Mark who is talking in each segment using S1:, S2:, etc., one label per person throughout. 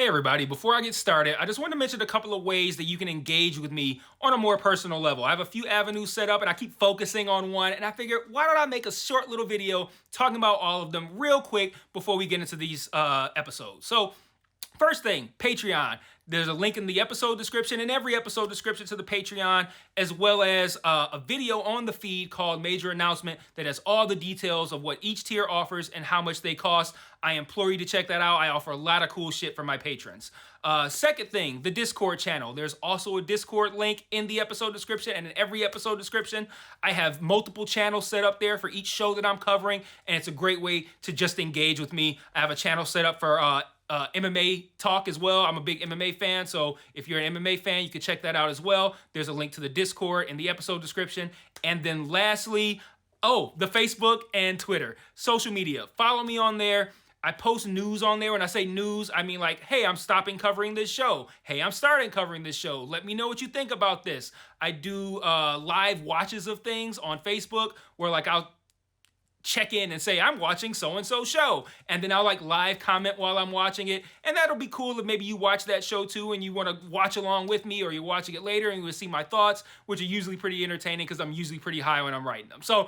S1: Hey everybody, before I get started, I just want to mention a couple of ways that you can engage with me on a more personal level. I have a few avenues set up and I keep focusing on one, and I figured why don't I make a short little video talking about all of them real quick before we get into these episodes. So first thing, Patreon. There's a link in the episode description and every episode description to the Patreon, as well as a video on the feed called Major Announcement that has all the details of what each tier offers and how much they cost. I implore you to check that out. I offer a lot of cool shit for my patrons. Second thing, the Discord channel. There's also a Discord link in the episode description and in every episode description. I have multiple channels set up there for each show that I'm covering, and it's a great way to just engage with me. I have a channel set up for MMA talk as well. I'm a big MMA fan, so if you're an MMA fan, you can check that out as well. There's a link to the Discord in the episode description. And then lastly, the Facebook and Twitter. Social media. Follow me on there. I post news on there. When I say news, I mean like, hey, I'm stopping covering this show. Hey, I'm starting covering this show. Let me know what you think about this. I do live watches of things on Facebook where like I'll check in and say I'm watching so-and-so show, and then I'll like live comment while I'm watching it, and that'll be cool if maybe you watch that show too and you want to watch along with me, or you're watching it later and you will see my thoughts, which are usually pretty entertaining because I'm usually pretty high when I'm writing them. So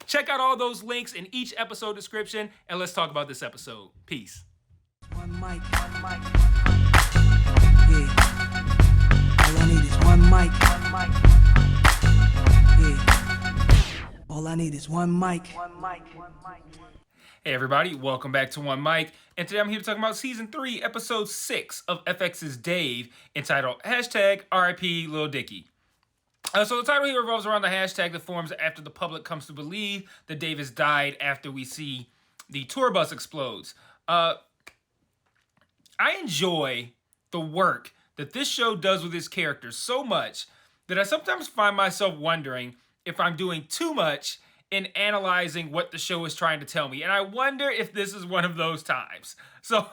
S1: check out all those links in each episode description, and let's talk about this episode. Peace.
S2: One mic, one mic. Yeah. All I need is one mic. One mic. Yeah. All I need is one mic. One mic. One mic.
S1: Hey everybody, welcome back to One Mic, and today I'm here to talk about Season 3, Episode 6 of FX's Dave, entitled #RIP Lil Dicky. So the title here revolves around the hashtag that forms after the public comes to believe that Dave has died after we see the tour bus explodes. I enjoy the work that this show does with its characters so much that I sometimes find myself wondering if I'm doing too much in analyzing what the show is trying to tell me. And I wonder if this is one of those times. So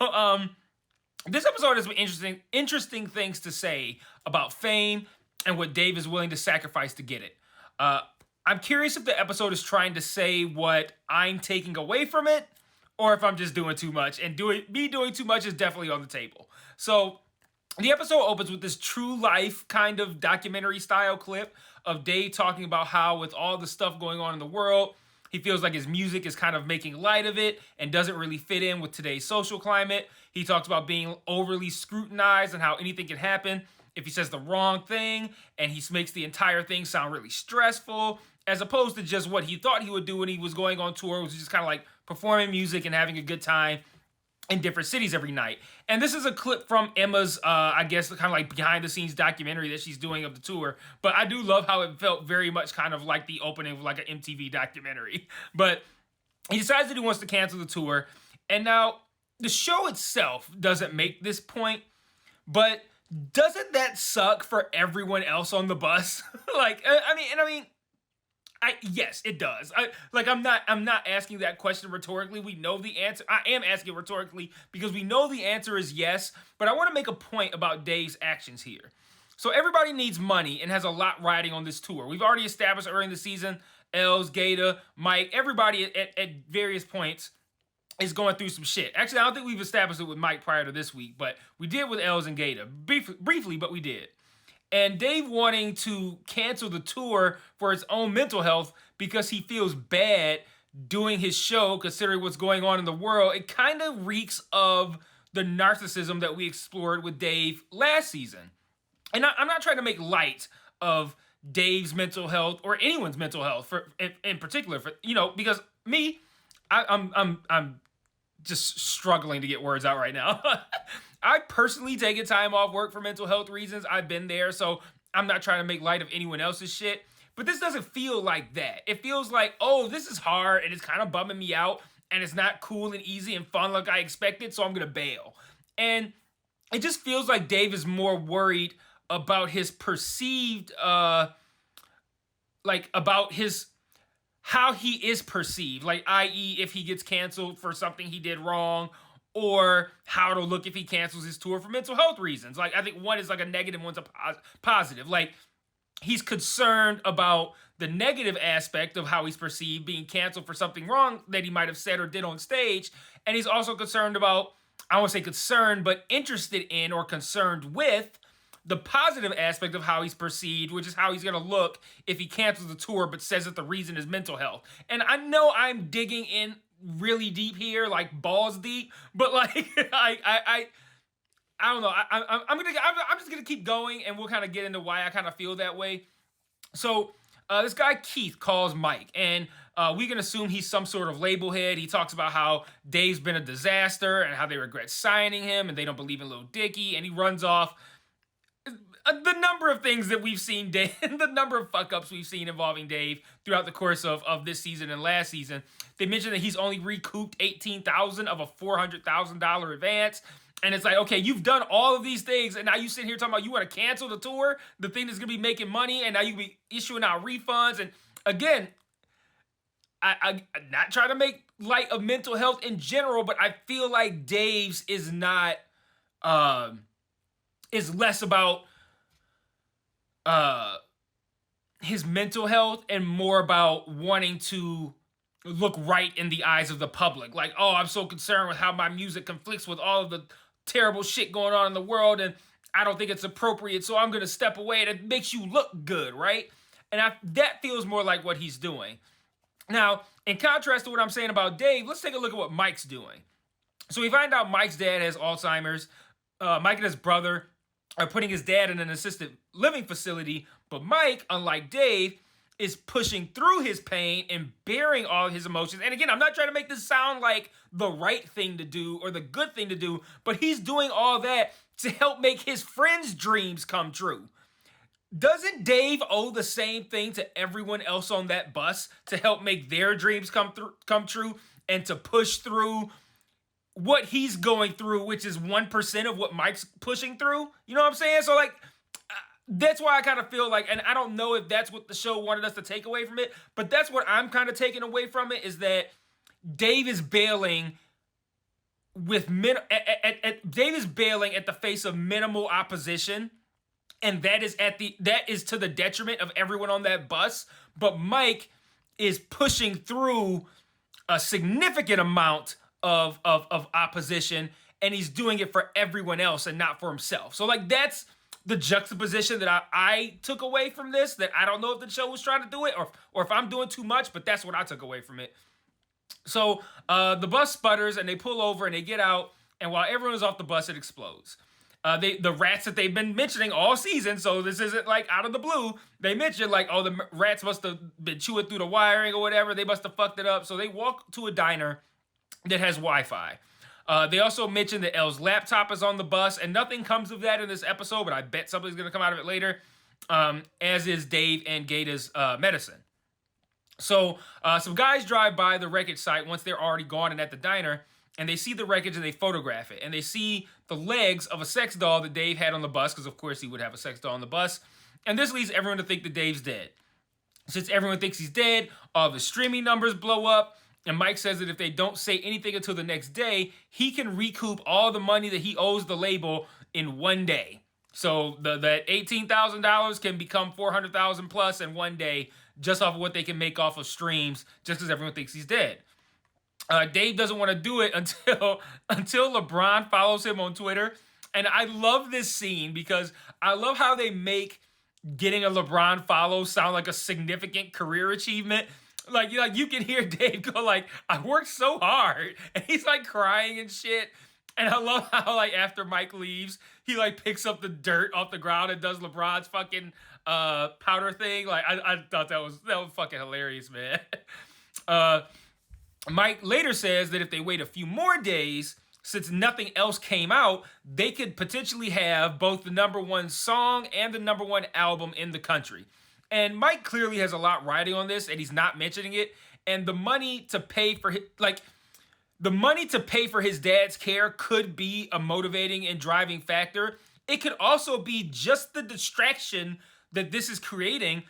S1: this episode has some interesting things to say about fame and what Dave is willing to sacrifice to get it. I'm curious if the episode is trying to say what I'm taking away from it, or if I'm just doing too much. And doing too much is definitely on the table. So the episode opens with this true life kind of documentary style clip of Dave talking about how with all the stuff going on in the world, he feels like his music is kind of making light of it and doesn't really fit in with today's social climate. He talks about being overly scrutinized and how anything can happen if he says the wrong thing, and he makes the entire thing sound really stressful, as opposed to just what he thought he would do when he was going on tour, which was just kind of like performing music and having a good time in different cities every night. And this is a clip from Emma's, I guess, kind of like behind-the-scenes documentary that she's doing of the tour. But I do love how it felt very much kind of like the opening of like an MTV documentary. But he decides that he wants to cancel the tour. And now, the show itself doesn't make this point, but doesn't that suck for everyone else on the bus? Yes, it does. I'm not asking that question rhetorically. We know the answer. I am asking rhetorically because we know the answer is yes, but I want to make a point about Dave's actions here. So everybody needs money and has a lot riding on this tour. We've already established early in the season, Els, Gator, Mike, everybody at various points is going through some shit. Actually, I don't think we've established it with Mike prior to this week, but we did with Els and Gator. Briefly, but we did. And Dave wanting to cancel the tour for his own mental health because he feels bad doing his show, considering what's going on in the world, it kind of reeks of the narcissism that we explored with Dave last season. And I'm not trying to make light of Dave's mental health or anyone's mental health in particular, because me, I'm just struggling to get words out right now. I personally taken time off work for mental health reasons. I've been there, so I'm not trying to make light of anyone else's shit. But this doesn't feel like that. It feels like, oh, this is hard and it's kind of bumming me out and it's not cool and easy and fun like I expected, so I'm going to bail. And it just feels like Dave is more worried about his perceived, about his how he is perceived, like i.e. if he gets canceled for something he did wrong, or how it'll look if he cancels his tour for mental health reasons. Like, I think one is like a negative, one's a positive. Like, he's concerned about the negative aspect of how he's perceived being canceled for something wrong that he might have said or did on stage, and he's also concerned about I won't say concerned, but interested in or concerned with the positive aspect of how he's perceived, which is how he's going to look if he cancels the tour, but says that the reason is mental health. And I know I'm digging in really deep here, like balls deep, but like I don't know. I'm just gonna keep going, and we'll kind of get into why I kind of feel that way. So this guy Keith calls Mike, and we can assume he's some sort of label head. He talks about how Dave's been a disaster and how they regret signing him, and they don't believe in Lil Dicky, and he runs off the number of things that we've seen Dave, the number of fuck ups we've seen involving Dave throughout the course of this season and last season. They mentioned that he's only recouped $18,000 of a $400,000 advance. And it's like, okay, you've done all of these things, and now you sit here talking about you want to cancel the tour, the thing that's going to be making money, and now you be issuing out refunds. And again, I'm not trying to make light of mental health in general, but I feel like Dave's is not, is less about his mental health and more about wanting to look right in the eyes of the public. Like, oh, I'm so concerned with how my music conflicts with all of the terrible shit going on in the world, and I don't think it's appropriate, so I'm going to step away, and it makes you look good, right? And that feels more like what he's doing. Now, in contrast to what I'm saying about Dave, let's take a look at what Mike's doing. So we find out Mike's dad has Alzheimer's. Mike and his brother are putting his dad in an assisted living facility, but Mike, unlike Dave, is pushing through his pain and bearing all of his emotions. And again, I'm not trying to make this sound like the right thing to do or the good thing to do, but he's doing all that to help make his friends' dreams come true. Doesn't Dave owe the same thing to everyone else on that bus to help make their dreams come true and to push through what he's going through, which is 1% of what Mike's pushing through? You know what I'm saying? So like, that's why I kind of feel like, and I don't know if that's what the show wanted us to take away from it, but that's what I'm kind of taking away from it, is that Dave is bailing with Dave is bailing at the face of minimal opposition, and that is to the detriment of everyone on that bus. But Mike is pushing through a significant amount of opposition, and he's doing it for everyone else and not for himself. So like, that's the juxtaposition that I took away from this, that I don't know if the show was trying to do it or if I'm doing too much, but that's what I took away from it. So the bus sputters and they pull over and they get out, and while everyone's off the bus, it explodes. The rats that they've been mentioning all season, so this isn't like out of the blue, they mentioned like, oh, the rats must have been chewing through the wiring or whatever, they must have fucked it up. So they walk to a diner that has Wi-Fi. They also mentioned that Elle's laptop is on the bus, and nothing comes of that in this episode, but I bet something's going to come out of it later, as is Dave and Gaeta's medicine. So some guys drive by the wreckage site once they're already gone and at the diner, and they see the wreckage and they photograph it, and they see the legs of a sex doll that Dave had on the bus, because of course he would have a sex doll on the bus, and this leads everyone to think that Dave's dead. Since everyone thinks he's dead, all the streaming numbers blow up, and Mike says that if they don't say anything until the next day, he can recoup all the money that he owes the label in one day. So that $18,000 can become $400,000 plus in one day, just off of what they can make off of streams, just because everyone thinks he's dead. Dave doesn't want to do it until LeBron follows him on Twitter. And I love this scene because I love how they make getting a LeBron follow sound like a significant career achievement. Like you can hear Dave go like, I worked so hard. And he's like crying and shit. And I love how like after Mike leaves, he like picks up the dirt off the ground and does LeBron's fucking powder thing. Like I thought that was fucking hilarious, man. Mike later says that if they wait a few more days, since nothing else came out, they could potentially have both the #1 song and the #1 album in the country. And Mike clearly has a lot riding on this, and he's not mentioning it. And the money to pay for his dad's care could be a motivating and driving factor. It could also be just the distraction that this is creating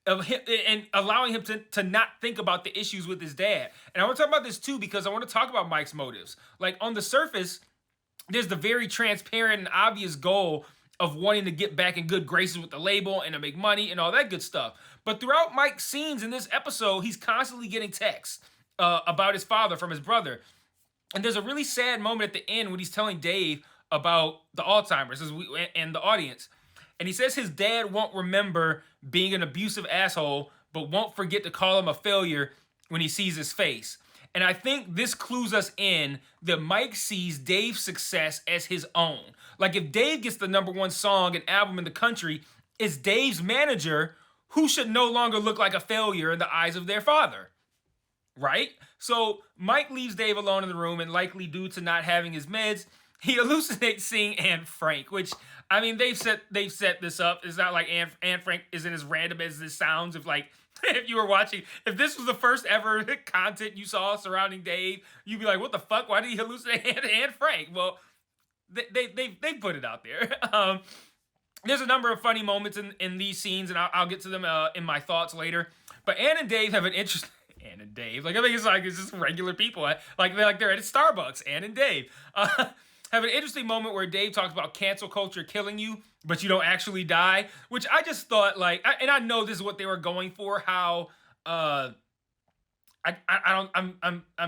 S1: of him and allowing him to not think about the issues with his dad. And I want to talk about this too, because I want to talk about Mike's motives. Like on the surface, there's the very transparent and obvious goal of wanting to get back in good graces with the label and to make money and all that good stuff. But throughout Mike's scenes in this episode, he's constantly getting texts about his father from his brother. And there's a really sad moment at the end when he's telling Dave about the Alzheimer's and the audience. And he says his dad won't remember being an abusive asshole, but won't forget to call him a failure when he sees his face. And I think this clues us in that Mike sees Dave's success as his own. Like if Dave gets the #1 song and album in the country, it's Dave's manager who should no longer look like a failure in the eyes of their father. Right? So Mike leaves Dave alone in the room, and likely due to not having his meds, he hallucinates seeing Anne Frank, which I mean they've set this up. It's not like Anne Frank isn't as random as this sounds. If you were watching, if this was the first ever content you saw surrounding Dave, you'd be like, what the fuck? Why did he hallucinate Anne Frank? Well, they put it out there. There's a number of funny moments in these scenes, and I'll get to them in my thoughts later. But Anne and Dave have an interesting. Ann and Dave. Like, I think it's just regular people. They're at Starbucks. Ann and Dave. Have an interesting moment where Dave talks about cancel culture killing you, but you don't actually die. Which I just thought, and I know this is what they were going for. How I'm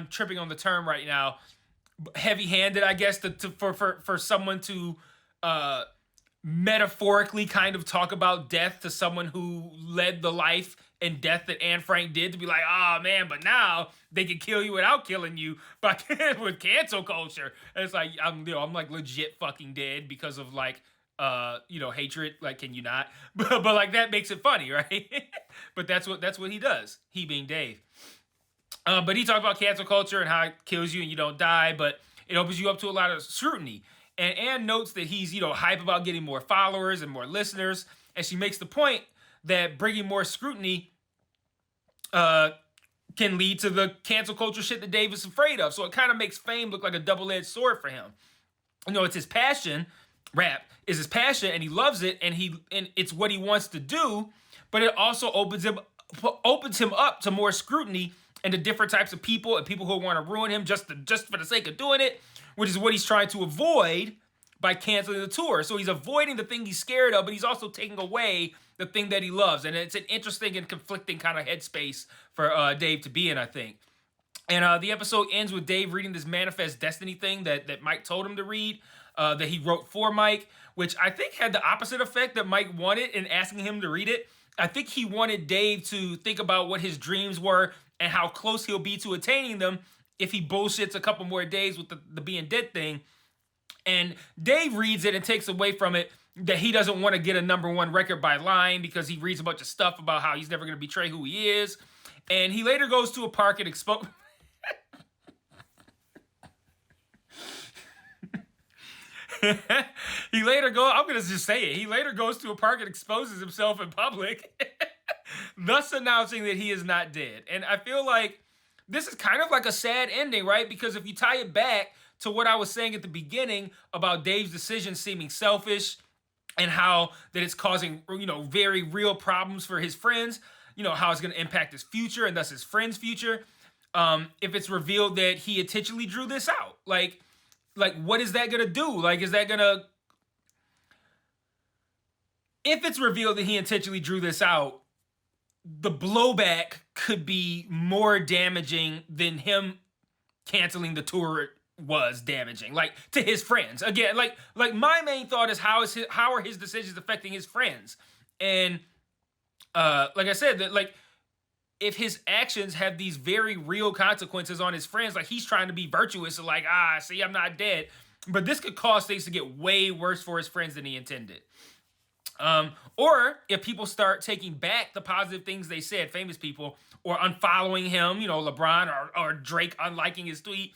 S1: tripping on the term right now. Heavy-handed, I guess, for someone to metaphorically kind of talk about death to someone who led the life and death that Anne Frank did, to be like, oh man, but now they can kill you without killing you with cancel culture. And it's like, I'm like legit fucking dead because of hatred. Like, can you not? But like that makes it funny, right? But that's what he does. He being Dave. But he talked about cancel culture and how it kills you and you don't die, but it opens you up to a lot of scrutiny. And Anne notes that he's, hype about getting more followers and more listeners. And she makes the point that bringing more scrutiny can lead to the cancel culture shit that Dave is afraid of. So it kind of makes fame look like a double-edged sword for him. It's his passion. Rap is his passion, and he loves it, and it's what he wants to do. But it also opens him up to more scrutiny and to different types of people and people who want to ruin him just for the sake of doing it, which is what he's trying to avoid by canceling the tour. So he's avoiding the thing he's scared of, but he's also taking away the thing that he loves. And it's an interesting and conflicting kind of headspace for Dave to be in, I think. And the episode ends with Dave reading this Manifest Destiny thing that Mike told him to read, that he wrote for Mike, which I think had the opposite effect that Mike wanted in asking him to read it. I think he wanted Dave to think about what his dreams were and how close he'll be to attaining them if he bullshits a couple more days with the being dead thing. And Dave reads it and takes away from it that he doesn't want to get a #1 record by lying, because he reads a bunch of stuff about how he's never going to betray who he is. And he later goes to a park and expose... He later goes to a park and exposes himself in public, thus announcing that he is not dead. And I feel like this is kind of like a sad ending, right? Because if you tie it back to what I was saying at the beginning about Dave's decision seeming selfish and how that it's causing, very real problems for his friends, how it's going to impact his future and thus his friends' future. If it's revealed that he intentionally drew this out, like what is that going to do? Like, is that going to... If it's revealed that he intentionally drew this out, the blowback could be more damaging than him canceling the tour was damaging, like, to his friends. Again, like my main thought is how are his decisions affecting his friends? And like I said, that if his actions have these very real consequences on his friends, like he's trying to be virtuous and see, I'm not dead, but this could cause things to get way worse for his friends than he intended. Or if people start taking back the positive things they said, famous people, or unfollowing him, LeBron or Drake unliking his tweet,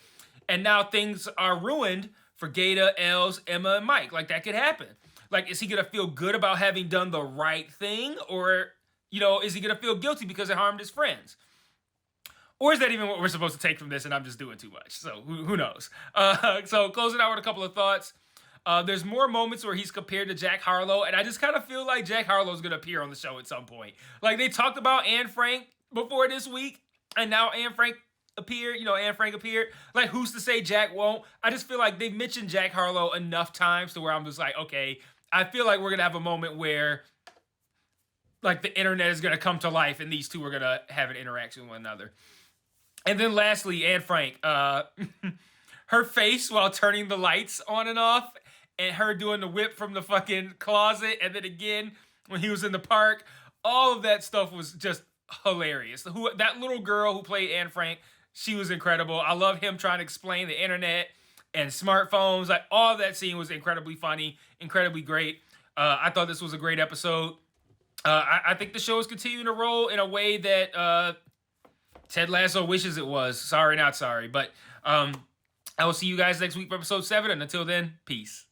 S1: and now things are ruined for Gator, Els, Emma, and Mike. Like, that could happen. Like, is he going to feel good about having done the right thing? Or, is he going to feel guilty because it harmed his friends? Or is that even what we're supposed to take from this and I'm just doing too much? So, who knows? So, closing out with a couple of thoughts. There's more moments where he's compared to Jack Harlow, and I just kind of feel like Jack Harlow's going to appear on the show at some point. Like, they talked about Anne Frank before this week, and now Anne Frank appeared. Like, who's to say Jack won't? I just feel like they've mentioned Jack Harlow enough times to where I'm just like, okay, I feel like we're going to have a moment where, like, the internet is going to come to life, and these two are going to have an interaction with one another. And then lastly, Anne Frank. her face while turning the lights on and off, and her doing the whip from the fucking closet, and then again when he was in the park. All of that stuff was just hilarious. That little girl who played Anne Frank, she was incredible. I love him trying to explain the internet and smartphones. Like, all of that scene was incredibly funny, incredibly great. I thought this was a great episode. I think the show is continuing to roll in a way that Ted Lasso wishes it was. Sorry, not sorry. But I will see you guys next week for episode 7. And until then, peace.